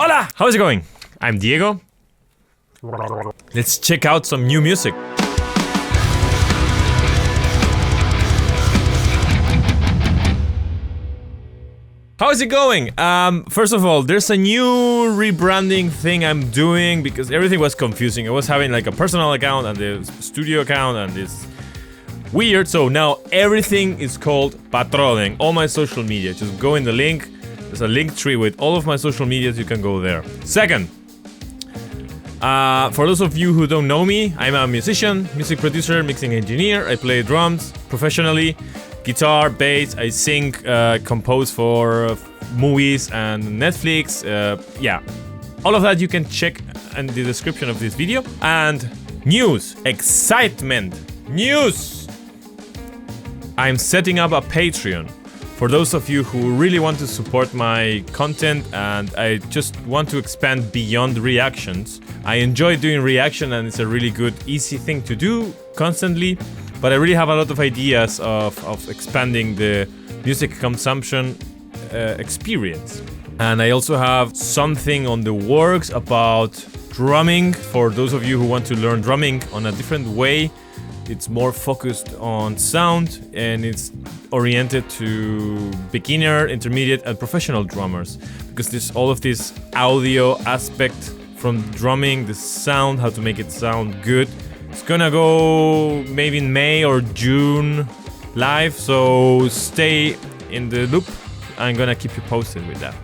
Hola! How's it going? I'm Diego. Let's check out some new music. How's it going? First of all, there's a new rebranding thing I'm doing because everything was confusing. I was having like a personal account and the studio account and this weird. So now everything is called Patronen. All my social media. Just go in the link. There's a Linktree with all of my social medias. You can go there. Second, for those of you who don't know me, I'm a musician, music producer, mixing engineer. I play drums professionally, guitar, bass. I sing, compose for movies and Netflix. Yeah, all of that you can check in the description of this video. And news, excitement, news. I'm setting up a Patreon. For those of you who really want to support my content and I just want to expand beyond reactions. I enjoy doing reaction and it's a really good, easy thing to do constantly. But I really have a lot of ideas of expanding the music consumption experience. And I also have something on the works about drumming. For those of you who want to learn drumming on a different way. It's more focused on sound and it's oriented to beginner, intermediate and professional drummers because there's all of this audio aspect from drumming, the sound, how to make it sound good. It's gonna go maybe in May or June live, so stay in the loop. I'm gonna keep you posted with that.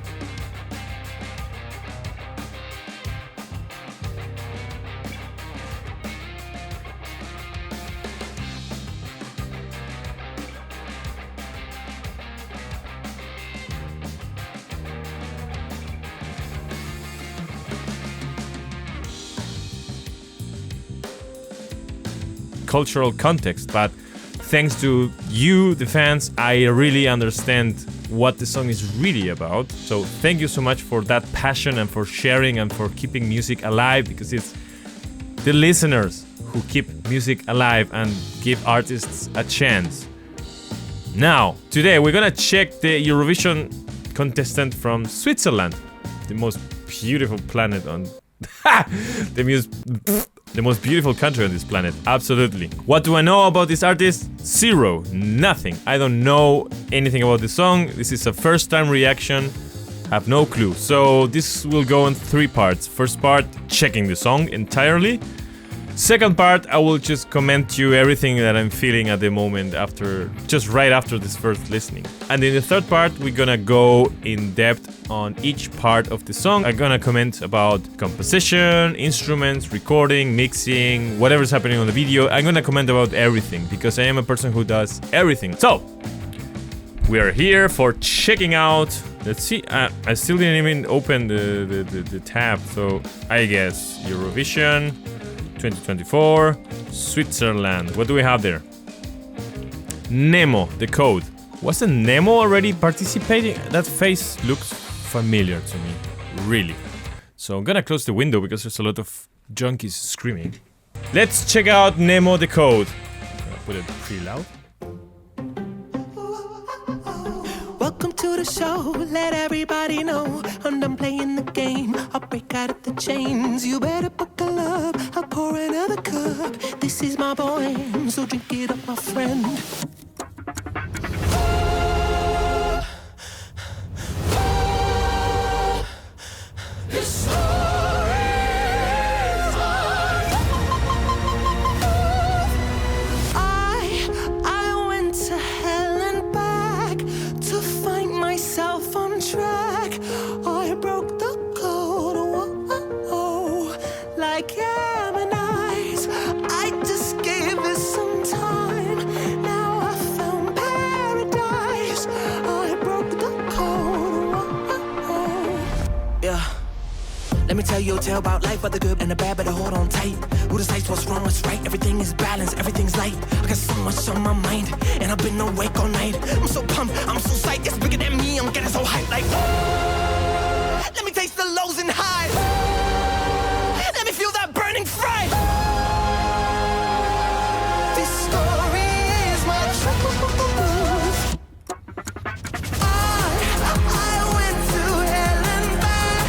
Cultural context, but thanks to you, the fans, I really understand what the song is really about. So thank you so much for that passion and for sharing and for keeping music alive, because it's the listeners who keep music alive and give artists a chance. Now, today we're gonna check the Eurovision contestant from Switzerland, the most beautiful planet on the most beautiful country on this planet, absolutely. What do I know about this artist? Zero, nothing. I don't know anything about the song. This is a first time reaction, have no clue. So this will go in 3 parts. First part, checking the song entirely. Second part, I will just comment to you everything that I'm feeling at the moment just right after this first listening. And in the third part, we're gonna go in depth on each part of the song. I'm gonna comment about composition, instruments, recording, mixing, whatever's happening on the video. I'm gonna comment about everything because I am a person who does everything. So, we are here for checking out. Let's see, I still didn't even open the tab. So, I guess Eurovision 2024, Switzerland. What do we have there? Nemo, the code. Wasn't Nemo already participating? That face looks familiar to me, really. So I'm gonna close the window because there's a lot of junkies screaming. Let's check out Nemo, the code. I'm gonna put it pretty loud. Welcome to the show, let everybody know I'm done playing the game, I'll break out of the chains. You better buckle up, I'll pour another cup. This is my boy, so drink it up, my friend. I went to hell and back to find myself on track. I broke the code, whoa, like Gemini's. I just gave it some time. Now I found paradise. I broke the code, whoa. Yeah. Let me tell you a tale about life, but the good and the bad, better hold on tight. Who decides what's wrong, what's right? Everything is balanced, everything's light. I got so much on my mind, and I've been awake all night. I'm so pumped, I'm so psyched, it's bigger than me, I'm getting so hyped like let me taste the lows and highs. Let me feel that burning fire. This story is my truth. I went to hell and back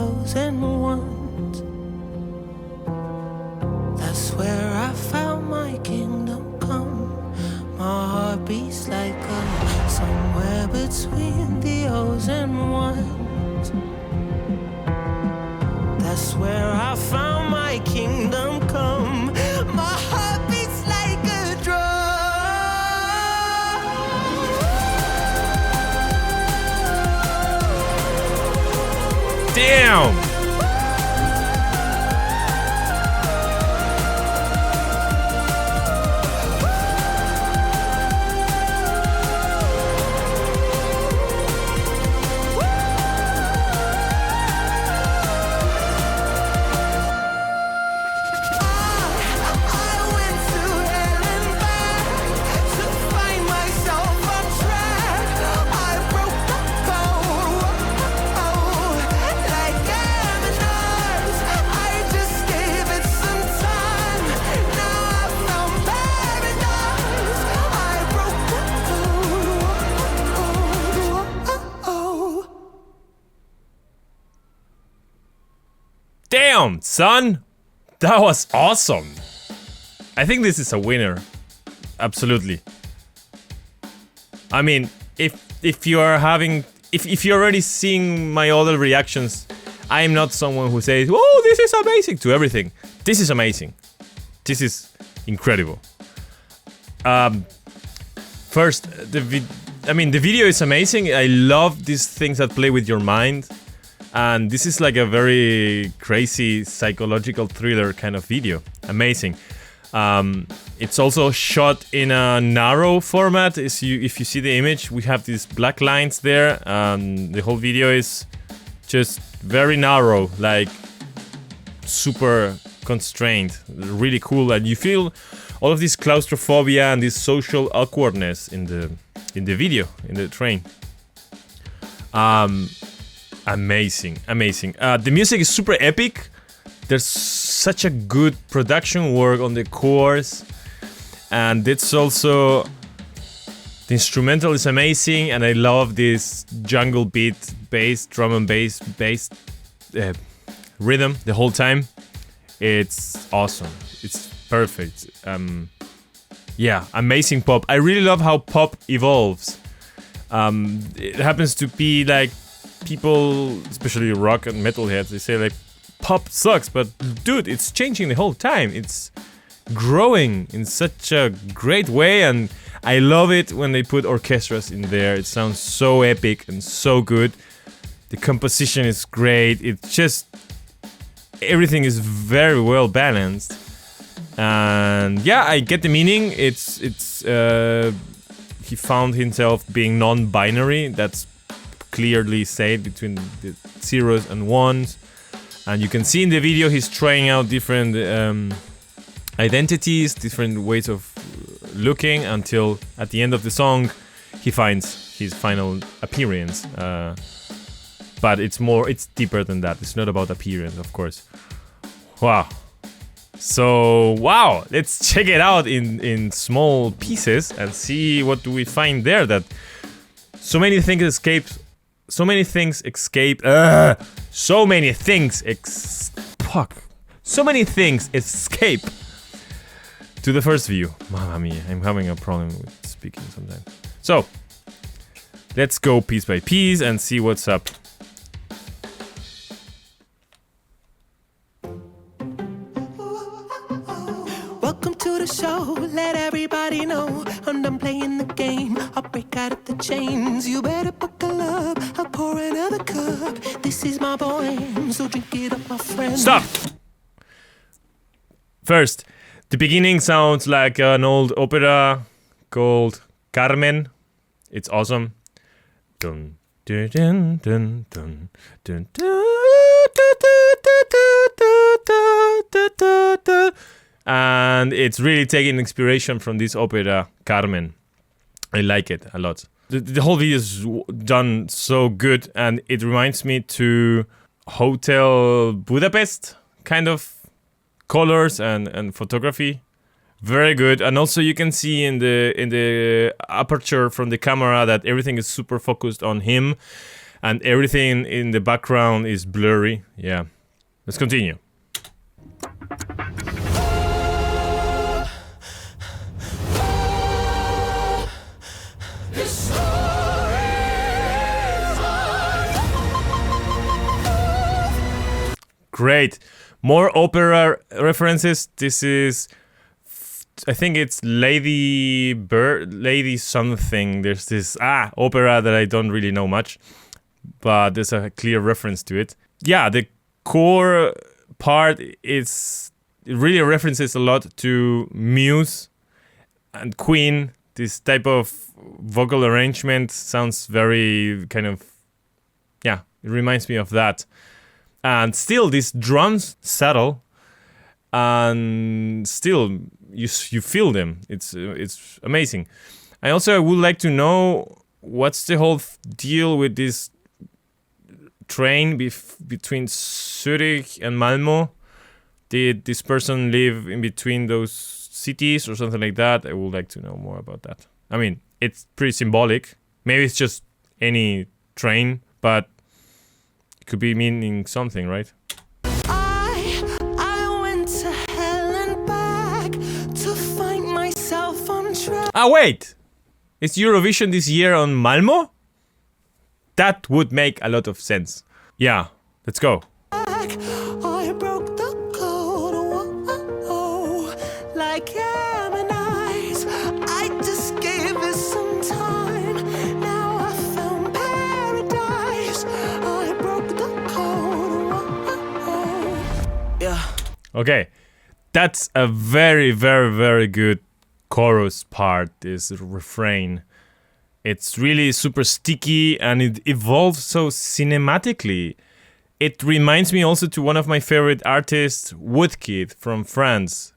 zeros and ones. That's where I found my kingdom come. My heart beats like a somewhere between the O's and ones. That's where I found my kingdom come. My heart beats like a drum. Damn! Damn, son! That was awesome! I think this is a winner. Absolutely. I mean, if you are having... If you're already seeing my other reactions, I'm not someone who says, oh, this is amazing to everything. This is amazing. This is incredible. First, the video is amazing. I love these things that play with your mind. And this is like a very crazy psychological thriller kind of video. Amazing. It's also shot in a narrow format. If you see the image, we have these black lines there. The whole video is just very narrow, like super constrained. Really cool, and you feel all of this claustrophobia and this social awkwardness in the video, in the train. Amazing. The music is super epic. There's such a good production work on the chorus, and it's also the instrumental is amazing, and I love this jungle beat, bass, drum and bass rhythm the whole time. It's awesome. It's perfect. Yeah, amazing pop. I really love how pop evolves. It happens to be like people, especially rock and metalheads, they say like pop sucks, but dude, it's changing the whole time. It's growing in such a great way, and I love it when they put orchestras in there. It sounds so epic and so good. The composition is great. It's just everything is very well balanced, and yeah, I get the meaning. It's he found himself being non-binary. That's clearly said between the zeros and ones, and you can see in the video he's trying out different identities, different ways of looking, until at the end of the song he finds his final appearance. But it's deeper than that. It's not about appearance, of course. Wow. So wow, let's check it out in small pieces and see what do we find there. That so many things escape to the first view. Mamma mia, I'm having a problem with speaking sometimes. So let's go piece by piece and see what's up. Welcome to the show, let everybody know I'm done playing the game. I'll break out of the chains. You better buckle up, I'll pour another cup. This is my poem, so drink it up, my friend. Stop! First, the beginning sounds like an old opera called Carmen. It's awesome. Dun, dun, dun, dun, dun, dun, dun, dun. And it's really taking inspiration from this opera, Carmen. I like it a lot. The whole video is done so good, and it reminds me to Hotel Budapest kind of colors and photography. Very good. And also you can see in the aperture from the camera that everything is super focused on him. and everything in the background is blurry. Yeah, let's continue. Great. More opera references. This is, I think it's Lady Bird, Lady something. There's this opera that I don't really know much, but there's a clear reference to it. Yeah, the core part it really references a lot to Muse and Queen. This type of vocal arrangement sounds very kind of, yeah, it reminds me of that. And still, these drums subtle, and still you feel them. It's amazing. I would like to know what's the whole deal with this train between Zurich and Malmo. Did this person live in between those cities or something like that? I would like to know more about that. I mean, it's pretty symbolic. Maybe it's just any train, but could be meaning something, right? I went to hell and back to find myself on track. Wait! Is Eurovision this year on Malmo? That would make a lot of sense. Yeah, let's go. I broke the code, like Gemini's. I just gave it some time. Now I found paradise. I broke the code. Yeah. Okay, that's a very, very, very good chorus part, this refrain. It's really super sticky and it evolves so cinematically. It reminds me also to one of my favorite artists, Woodkid from France.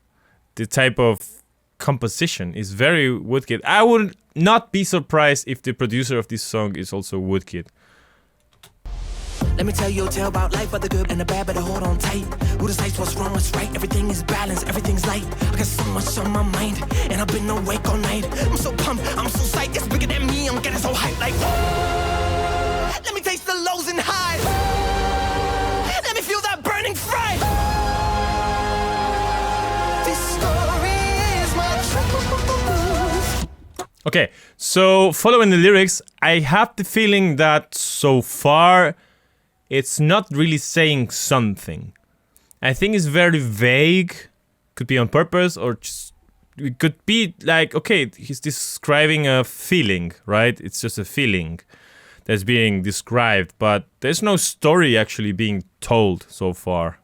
The type of composition is very Woodkid. I would not be surprised if the producer of this song is also Woodkid. Let me tell you a tale about life, but the good and the bad, better hold on tight. Who decides what's wrong, what's right? Everything is balanced, everything's light. I got so much on my mind, and I've been awake all night. I'm so pumped, I'm so psyched, it's bigger than me, I'm getting so hyped like, let me taste the lows and highs. Let me feel that burning fire. This story is my truth. Okay, so following the lyrics, I have the feeling that so far it's not really saying something. I think it's very vague. Could be on purpose, or just it could be like, okay, he's describing a feeling, right? It's just a feeling that's being described, but there's no story actually being told so far.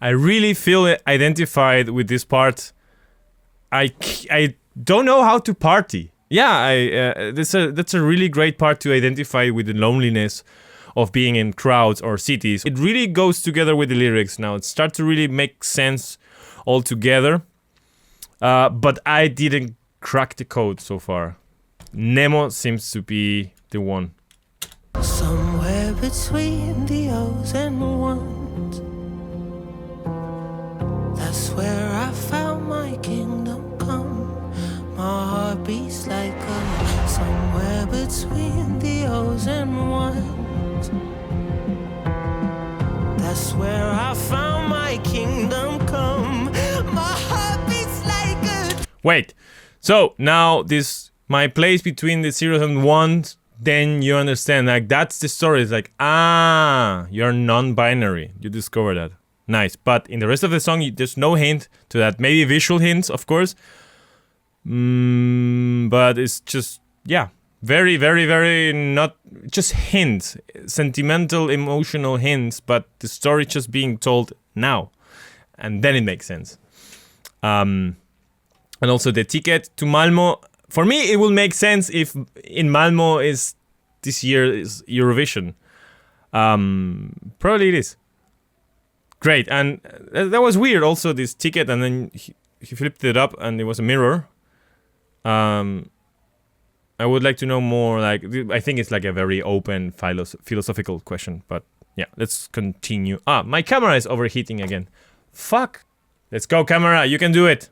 I really feel identified with this part. I don't know how to party. Yeah, that's a really great part to identify with the loneliness of being in crowds or cities. It really goes together with the lyrics now. It starts to really make sense all together. But I didn't crack the code so far. Nemo seems to be the one. Somewhere between the O's and ones. That's where I found my kingdom come. My heart beats like a somewhere between the O's and ones. That's where I found my kingdom come. My heart beats like a. Wait, so now this my place between the zeros and ones. Then you understand, like that's the story. It's like, you're non-binary. You discover that. Nice, but in the rest of the song, there's no hint to that. Maybe visual hints, of course. But it's just, yeah, very, very, very not just hints, sentimental, emotional hints, but the story just being told now, and then it makes sense. And also the ticket to Malmo. For me, it will make sense if in Malmo is this year is Eurovision. Probably it is. Great, and that was weird also, this ticket, and then he flipped it up and it was a mirror. I would like to know more, like, I think it's like a very open philosophical question, but yeah, let's continue. My camera is overheating again. Fuck. Let's go, camera, you can do it.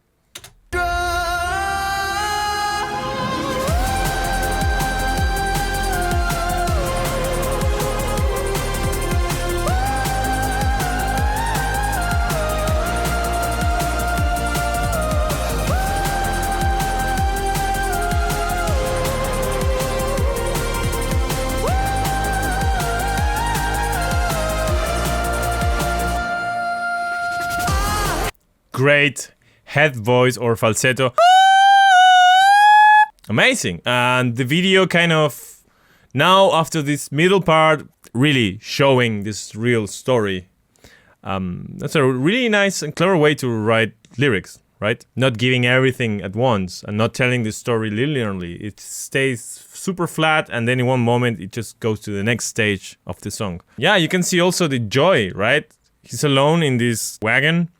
Great head voice or falsetto. Amazing. And the video kind of, now after this middle part, really showing this real story. That's a really nice and clever way to write lyrics, right? Not giving everything at once and not telling the story linearly. It stays super flat and then in one moment it just goes to the next stage of the song. Yeah, you can see also the joy, right? He's alone in this wagon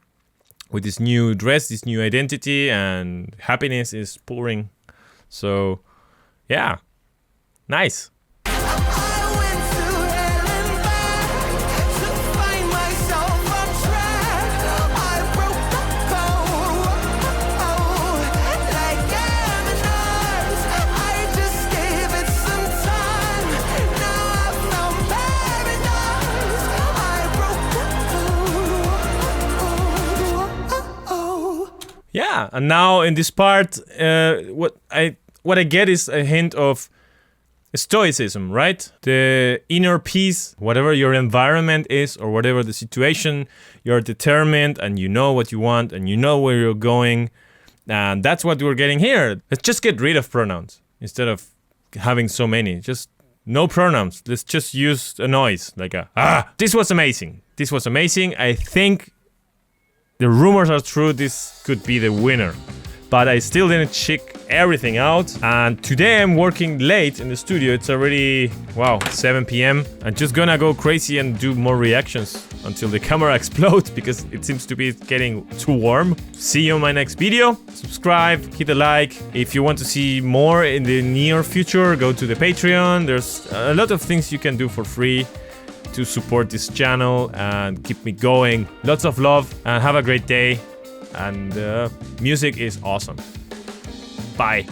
with this new dress, this new identity, and happiness is pouring. So, yeah, nice. Yeah, and now in this part, what I get is a hint of stoicism, right? The inner peace, whatever your environment is or whatever the situation, you're determined and you know what you want and you know where you're going. And that's what we're getting here. Let's just get rid of pronouns instead of having so many. Just no pronouns. Let's just use a noise like this was amazing. This was amazing. I think the rumors are true, this could be the winner. But I still didn't check everything out. And today I'm working late in the studio. It's already, 7 p.m. I'm just gonna go crazy and do more reactions until the camera explodes because it seems to be getting too warm. See you in my next video. Subscribe, hit a like. If you want to see more in the near future, go to the Patreon. There's a lot of things you can do for free to support this channel and keep me going. Lots of love and have a great day. And music is awesome. Bye.